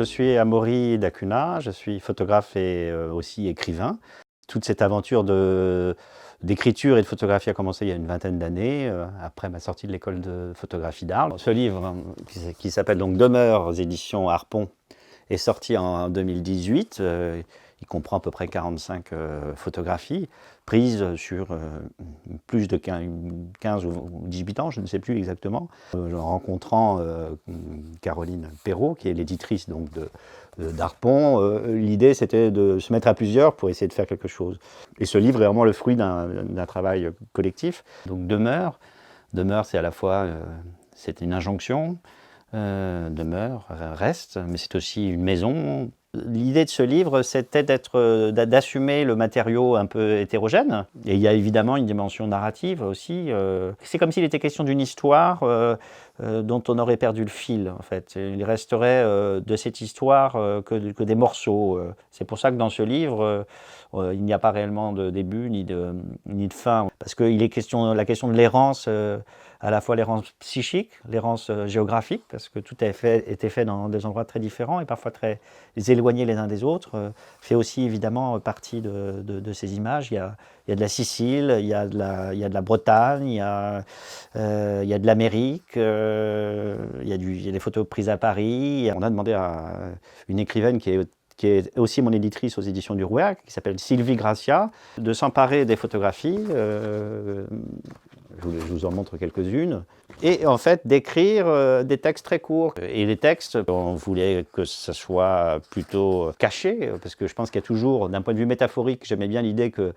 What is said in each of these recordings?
je suis Amaury Dacuna, je suis photographe et aussi écrivain. Toute cette aventure d'écriture et de photographie a commencé il y a une vingtaine d'années, après ma sortie de l'école de photographie d'art. Ce livre, qui s'appelle donc Demeures aux éditions Harpon, est sorti en 2018. Il comprend à peu près 45 photographies prises sur plus de 15 ou 18 ans, je ne sais plus exactement, en rencontrant Caroline Perrault, qui est l'éditrice d'Harpon. L'idée, c'était de se mettre à plusieurs pour essayer de faire quelque chose. Et ce livre est vraiment le fruit d'un travail collectif. Donc demeure, c'est à la fois c'est une injonction, demeure, reste, mais c'est aussi une maison. L'idée de ce livre, c'était d'assumer le matériau un peu hétérogène. Et il y a évidemment une dimension narrative aussi. C'est comme s'il était question d'une histoire dont on aurait perdu le fil, en fait. Il resterait de cette histoire que des morceaux. C'est pour ça que dans ce livre, il n'y a pas réellement de début ni de fin. Parce qu'il est la question de l'errance, à la fois l'errance psychique, l'errance géographique, parce que tout était fait dans des endroits très différents et parfois très éloignés les uns des autres, fait aussi évidemment partie de ces images. Il y a de la Sicile, il y a de la Bretagne, il y a de l'Amérique, il y a des photos prises à Paris. On a demandé à une écrivaine qui est aussi mon éditrice aux éditions du Rouergue, qui s'appelle Sylvie Gracia, de s'emparer des photographies. Je vous en montre quelques-unes. Et en fait, d'écrire des textes très courts. Et les textes, on voulait que ce soit plutôt caché, parce que je pense qu'il y a toujours, d'un point de vue métaphorique, j'aimais bien l'idée que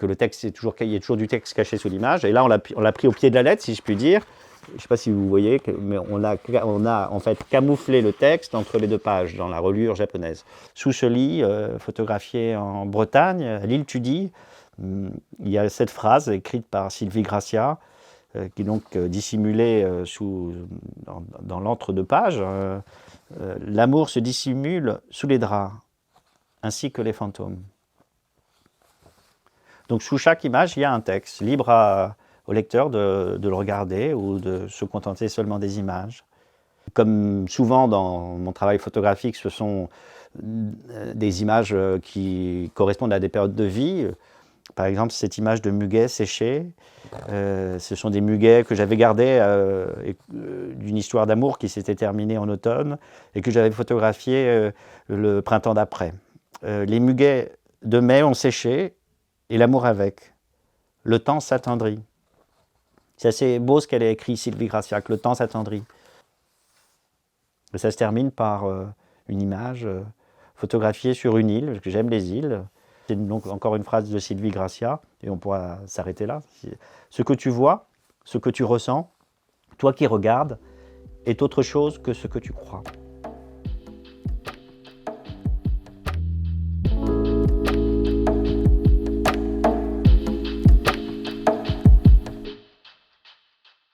le texte, qu'il y ait toujours du texte caché sous l'image. Et là, on l'a pris au pied de la lettre, si je puis dire. Je ne sais pas si vous voyez, mais on a en fait camouflé le texte entre les deux pages dans la reliure japonaise. Sous ce lit, photographié en Bretagne, à l'île Tudy, il y a cette phrase écrite par Sylvie Gracia, qui est donc dissimulée dans l'entre-deux-pages. L'amour se dissimule sous les draps, ainsi que les fantômes. Donc sous chaque image, il y a un texte, libre au lecteur de le regarder ou de se contenter seulement des images. Comme souvent dans mon travail photographique, ce sont des images qui correspondent à des périodes de vie. Par exemple, cette image de muguet séché, ce sont des muguets que j'avais gardés d'une histoire d'amour qui s'était terminée en automne et que j'avais photographié le printemps d'après. Les muguets de mai ont séché et l'amour avec. Le temps s'attendrit. C'est assez beau ce qu'elle a écrit, Sylvie Gracia, que le temps s'attendrit. Et ça se termine par une image photographiée sur une île, parce que j'aime les îles. C'est donc encore une phrase de Sylvie Gracia, et on pourra s'arrêter là. Ce que tu vois, ce que tu ressens, toi qui regardes, est autre chose que ce que tu crois.